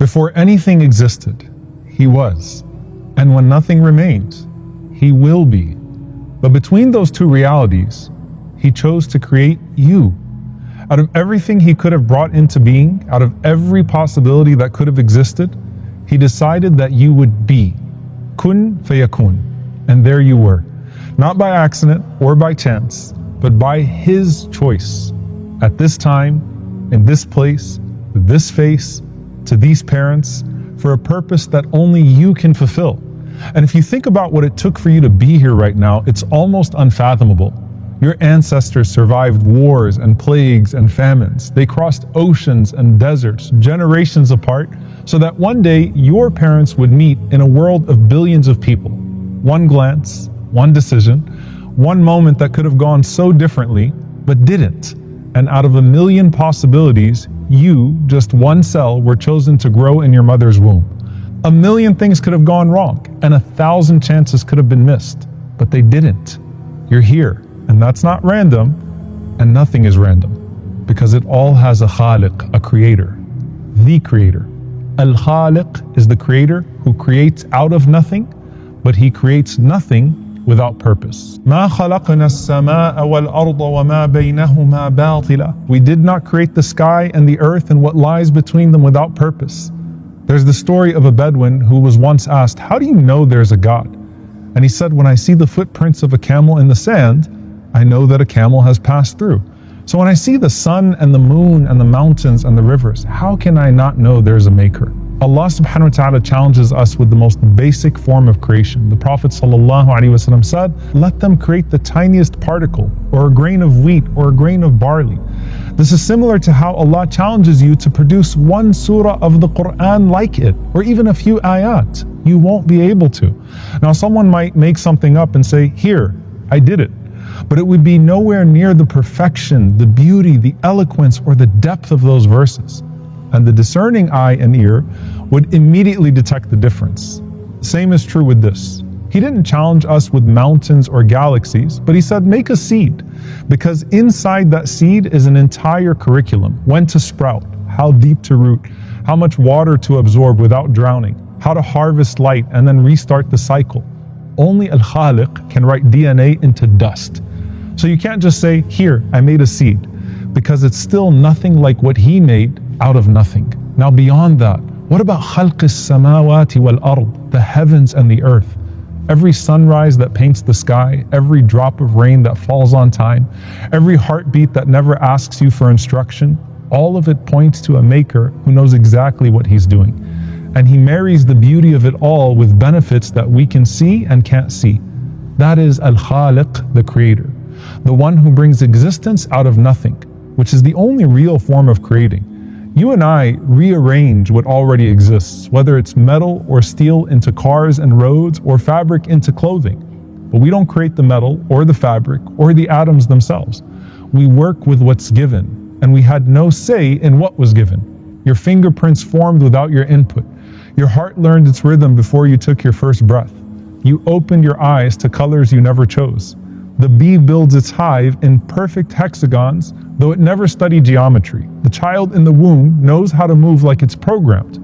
Before anything existed, He was. And when nothing remains, He will be. But between those two realities, He chose to create you. Out of everything He could have brought into being, out of every possibility that could have existed, He decided that you would be. Kun fayakun. And there you were. Not by accident or by chance, but by His choice. At this time, in this place, with this face, to these parents, for a purpose that only you can fulfill. And if you think about what it took for you to be here right now, it's almost unfathomable. Your ancestors survived wars and plagues and famines. They crossed oceans and deserts, generations apart, so that one day your parents would meet in a world of billions of people. One glance, one decision, one moment that could have gone so differently, but didn't. And out of a million possibilities, you, just one cell, were chosen to grow in your mother's womb. A million things could have gone wrong, and 1,000 chances could have been missed, but they didn't. You're here, and that's not random, and nothing is random, because it all has a khaliq, a creator, the creator. Al-Khaliq is the creator who creates out of nothing, but He creates nothing without purpose. مَا خَلَقْنَا السَّمَاءَ وَالْأَرْضَ وَمَا بَيْنَهُمَا بَاطِلًا. We did not create the sky and the earth and what lies between them without purpose. There's the story of a Bedouin who was once asked, how do you know there's a God? And he said, when I see the footprints of a camel in the sand, I know that a camel has passed through. So when I see the sun and the moon and the mountains and the rivers, how can I not know there's a maker? Allah subhanahu wa ta'ala challenges us with the most basic form of creation. The Prophet sallallahu alaihi wasallam said, let them create the tiniest particle, or a grain of wheat, or a grain of barley. This is similar to how Allah challenges you to produce one surah of the Quran like it, or even a few ayat. You won't be able to. Now someone might make something up and say, here, I did it. But it would be nowhere near the perfection, the beauty, the eloquence, or the depth of those verses. And the discerning eye and ear would immediately detect the difference. Same is true with this. He didn't challenge us with mountains or galaxies, but He said, make a seed. Because inside that seed is an entire curriculum. When to sprout, how deep to root, how much water to absorb without drowning, how to harvest light and then restart the cycle. Only Al-Khaliq can write DNA into dust. So you can't just say, here, I made a seed, because it's still nothing like what He made out of nothing. Now beyond that, what about khalq as-samawati wal-ard, the heavens and the earth? Every sunrise that paints the sky, every drop of rain that falls on time, every heartbeat that never asks you for instruction, all of it points to a maker who knows exactly what He's doing. And He marries the beauty of it all with benefits that we can see and can't see. That is Al-Khaliq, the creator, the one who brings existence out of nothing, which is the only real form of creating. You and I rearrange what already exists, whether it's metal or steel into cars and roads, or fabric into clothing. But we don't create the metal or the fabric or the atoms themselves. We work with what's given, and we had no say in what was given. Your fingerprints formed without your input. Your heart learned its rhythm before you took your first breath. You opened your eyes to colors you never chose. The bee builds its hive in perfect hexagons, though it never studied geometry. The child in the womb knows how to move like it's programmed.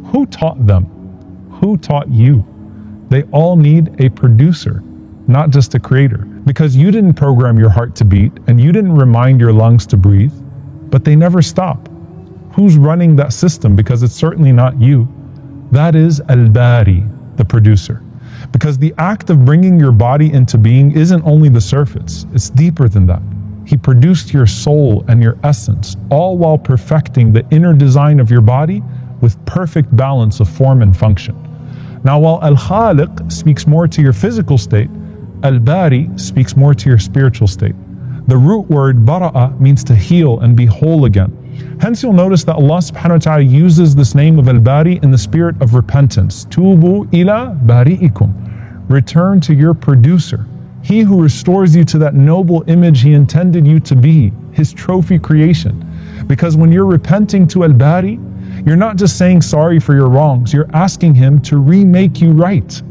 Who taught them? Who taught you? They all need a producer, not just a creator. Because you didn't program your heart to beat, and you didn't remind your lungs to breathe, but they never stop. Who's running that system? Because it's certainly not you. That is Al-Bari, the producer. Because the act of bringing your body into being isn't only the surface, it's deeper than that. He produced your soul and your essence, all while perfecting the inner design of your body with perfect balance of form and function. Now, while Al-Khaliq speaks more to your physical state, Al-Bari speaks more to your spiritual state. The root word bara'a means to heal and be whole again. Hence you'll notice that Allah subhanahu wa ta'ala uses this name of Al-Bari in the spirit of repentance. Tubu ila bari'ikum. Return to your producer. He who restores you to that noble image He intended you to be, His trophy creation. Because when you're repenting to Al-Bari, you're not just saying sorry for your wrongs, you're asking Him to remake you right.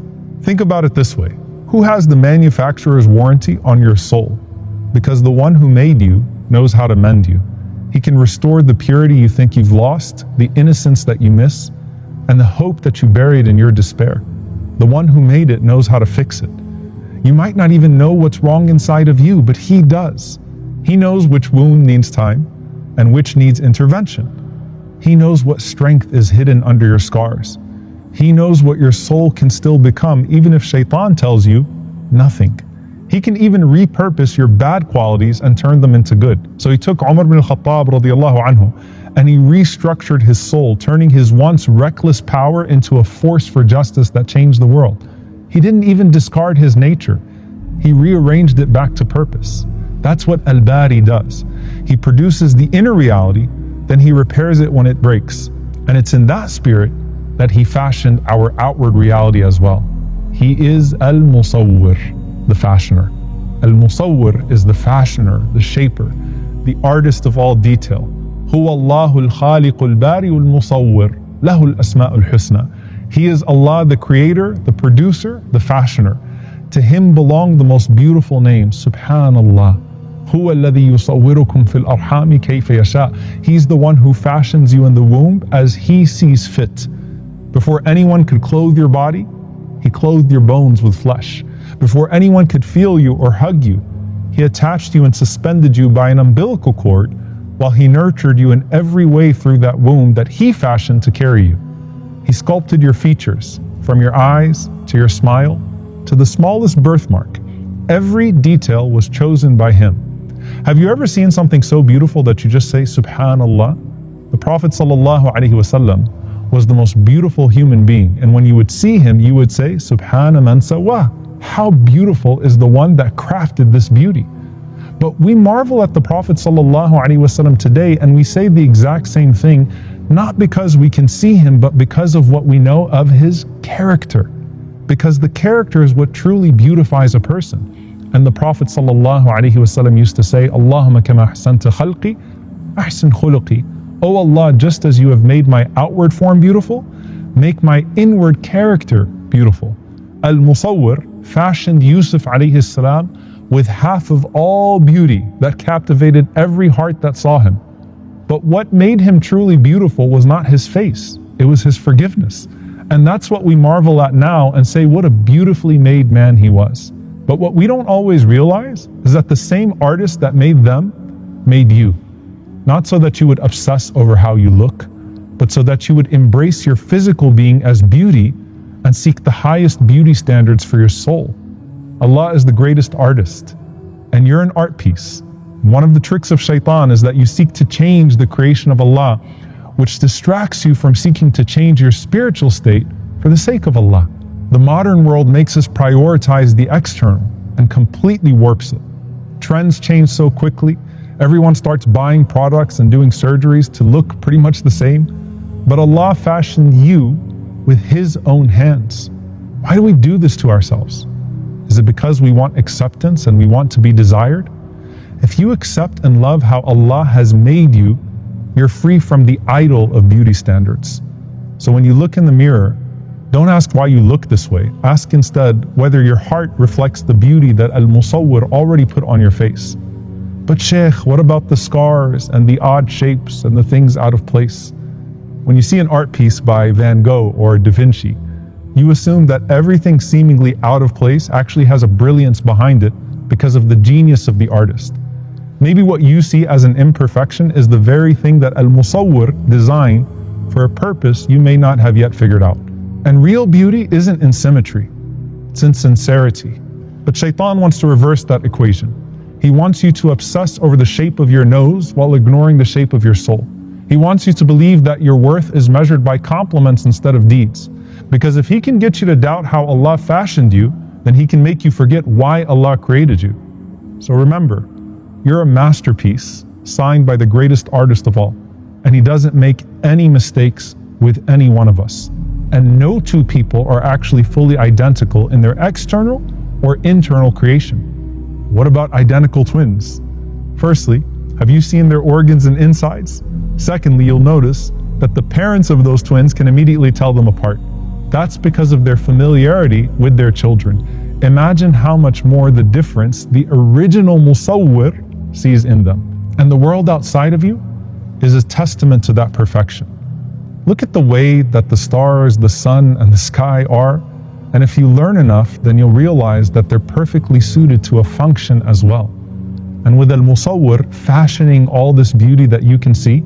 Think about it this way. Who has the manufacturer's warranty on your soul? Because the one who made you knows how to mend you. He can restore the purity you think you've lost, the innocence that you miss, and the hope that you buried in your despair. The one who made it knows how to fix it. You might not even know what's wrong inside of you, but he does. He knows which wound needs time and which needs intervention. He knows what strength is hidden under your scars. He knows what your soul can still become, even if shaitan tells you nothing. He can even repurpose your bad qualities and turn them into good. So he took Umar ibn al-Khattab radiallahu anhu and he restructured his soul, turning his once reckless power into a force for justice that changed the world. He didn't even discard his nature. He rearranged it back to purpose. That's what Al-Bari does. He produces the inner reality, then he repairs it when it breaks. And it's in that spirit that he fashioned our outward reality as well. He is Al-Musawwir, the fashioner. Al-Musawwir is the fashioner, the shaper, the artist of all detail. Huwa Allahu al-Khaliqu al-Bari'u al-Musawwir, lahu al-Asma'u al-Husna. He is Allah, the creator, the producer, the fashioner. To him belong the most beautiful names. Subhanallah. Huwa alladhi yusawwirukum fil arhami kayfa yasha. He's the one who fashions you in the womb as he sees fit. Before anyone could clothe your body, he clothed your bones with flesh. Before anyone could feel you or hug you, he attached you and suspended you by an umbilical cord while he nurtured you in every way through that womb that he fashioned to carry you. He sculpted your features, from your eyes to your smile to the smallest birthmark. Every detail was chosen by him. Have you ever seen something so beautiful that you just say, Subhanallah? The Prophet ﷺ was the most beautiful human being, and when you would see him, you would say, Subhana man sawah. How beautiful is the one that crafted this beauty. But we marvel at the Prophet ﷺ today, and we say the exact same thing, not because we can see him, but because of what we know of his character. Because the character is what truly beautifies a person. And the Prophet ﷺ used to say, Allahumma kama ahsanta khalqi, ahsin khuluqi. Oh Allah, just as you have made my outward form beautiful, make my inward character beautiful. Al-Musawwir fashioned Yusuf alayhi salam with half of all beauty that captivated every heart that saw him. But what made him truly beautiful was not his face, it was his forgiveness. And that's what we marvel at now and say what a beautifully made man he was. But what we don't always realize is that the same artist that made them made you. Not so that you would obsess over how you look, but so that you would embrace your physical being as beauty and seek the highest beauty standards for your soul. Allah is the greatest artist, and you're an art piece. One of the tricks of shaitan is that you seek to change the creation of Allah, which distracts you from seeking to change your spiritual state for the sake of Allah. The modern world makes us prioritize the external and completely warps it. Trends change so quickly. Everyone starts buying products and doing surgeries to look pretty much the same. But Allah fashioned you with His own hands. Why do we do this to ourselves? Is it because we want acceptance and we want to be desired? If you accept and love how Allah has made you, you're free from the idol of beauty standards. So when you look in the mirror, don't ask why you look this way. Ask instead whether your heart reflects the beauty that Al-Musawwir already put on your face. But Sheikh, what about the scars and the odd shapes and the things out of place? When you see an art piece by Van Gogh or Da Vinci, you assume that everything seemingly out of place actually has a brilliance behind it because of the genius of the artist. Maybe what you see as an imperfection is the very thing that Al-Musawwir designed for a purpose you may not have yet figured out. And real beauty isn't in symmetry, it's in sincerity. But Shaitan wants to reverse that equation. He wants you to obsess over the shape of your nose while ignoring the shape of your soul. He wants you to believe that your worth is measured by compliments instead of deeds. Because if he can get you to doubt how Allah fashioned you, then he can make you forget why Allah created you. So remember, you're a masterpiece signed by the greatest artist of all, and he doesn't make any mistakes with any one of us. And no two people are actually fully identical in their external or internal creation. What about identical twins? Firstly, have you seen their organs and insides? Secondly, you'll notice that the parents of those twins can immediately tell them apart. That's because of their familiarity with their children. Imagine how much more the difference the original Musawwir sees in them. And the world outside of you is a testament to that perfection. Look at the way that the stars, the sun, and the sky are, and if you learn enough, then you'll realize that they're perfectly suited to a function as well. And with al-Musawwir fashioning all this beauty that you can see,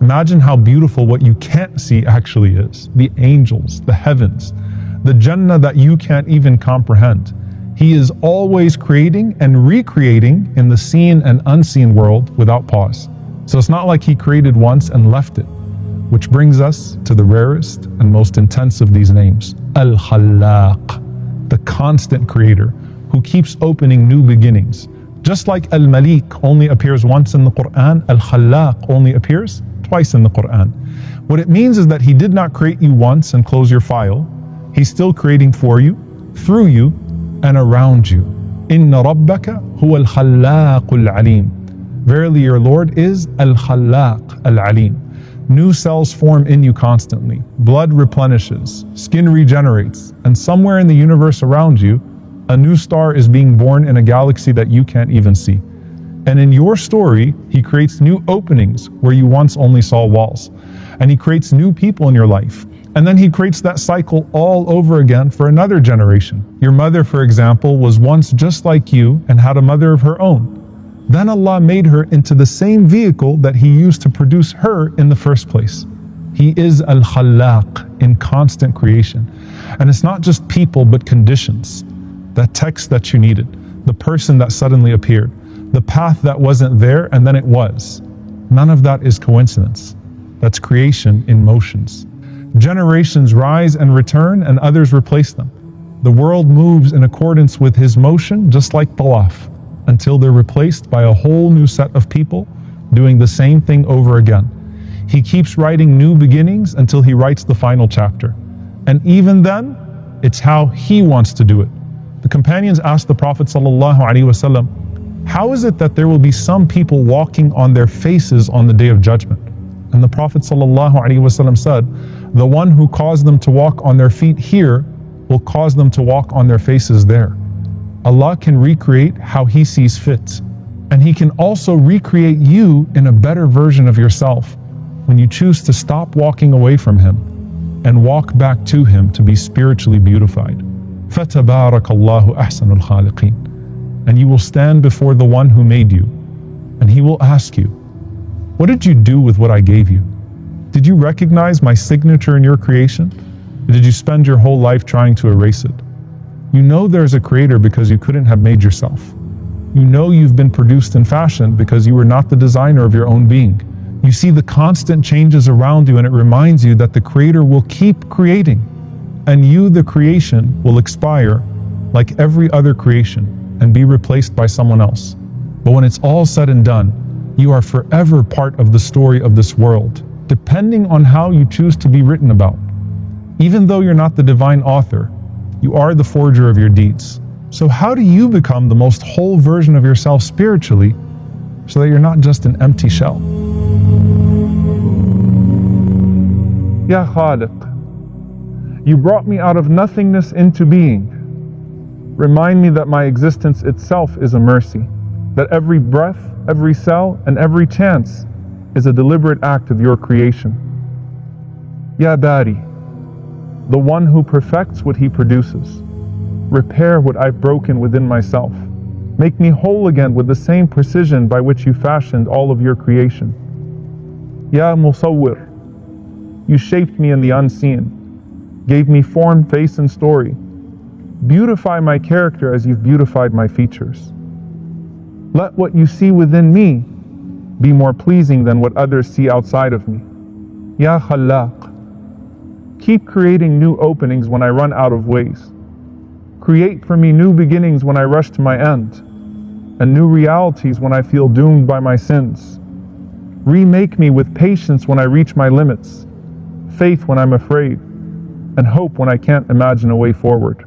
imagine how beautiful what you can't see actually is. The angels, the heavens, the Jannah that you can't even comprehend. He is always creating and recreating in the seen and unseen world without pause. So it's not like he created once and left it. Which brings us to the rarest and most intense of these names, Al-Khallaq, the constant creator who keeps opening new beginnings. Just like Al-Malik only appears once in the Quran, Al-Khallaq only appears twice in the Quran. What it means is that he did not create you once and close your file. He's still creating for you, through you, and around you. Inna rabbaka huwa al-khallaqul alim. Verily your Lord is al-khallaq al-alim. New cells form in you constantly. Blood replenishes, skin regenerates, and somewhere in the universe around you, a new star is being born in a galaxy that you can't even see. And in your story, he creates new openings where you once only saw walls. And he creates new people in your life. And then he creates that cycle all over again for another generation. Your mother, for example, was once just like you and had a mother of her own. Then Allah made her into the same vehicle that He used to produce her in the first place. He is Al-Khallaq, in constant creation. And it's not just people, but conditions. That text that you needed, the person that suddenly appeared, the path that wasn't there and then it was. None of that is coincidence. That's creation in motions. Generations rise and return and others replace them. The world moves in accordance with His motion, just like tawaf, until they're replaced by a whole new set of people doing the same thing over again. He keeps writing new beginnings until He writes the final chapter. And even then, it's how He wants to do it. The companions asked the Prophet ﷺ, how is it that there will be some people walking on their faces on the Day of Judgment? And the Prophet ﷺ said, the one who caused them to walk on their feet here will cause them to walk on their faces there. Allah can recreate how He sees fit. And He can also recreate you in a better version of yourself when you choose to stop walking away from Him and walk back to Him to be spiritually beautified. فَتَبَارَكَ اللَّهُ أَحْسَنُ الْخَالِقِينَ. And you will stand before the one who made you, and He will ask you, what did you do with what I gave you? Did you recognize my signature in your creation? Or did you spend your whole life trying to erase it? You know there's a creator because you couldn't have made yourself. You know you've been produced and fashioned because you were not the designer of your own being. You see the constant changes around you and it reminds you that the creator will keep creating. And you, the creation, will expire like every other creation and be replaced by someone else. But when it's all said and done, you are forever part of the story of this world, depending on how you choose to be written about. Even though you're not the divine author, you are the forger of your deeds. So how do you become the most whole version of yourself spiritually so that you're not just an empty shell? Ya Khaliq, you brought me out of nothingness into being. Remind me that my existence itself is a mercy, that every breath, every cell, and every chance is a deliberate act of your creation. Ya Bari, the one who perfects what He produces. Repair what I've broken within myself. Make me whole again with the same precision by which you fashioned all of your creation. Ya Musawwir, you shaped me in the unseen, gave me form, face, and story. Beautify my character as you've beautified my features. Let what you see within me be more pleasing than what others see outside of me. Ya Khallaq, keep creating new openings when I run out of ways. Create for me new beginnings when I rush to my end, and new realities when I feel doomed by my sins. Remake me with patience when I reach my limits, faith when I'm afraid, and hope when I can't imagine a way forward.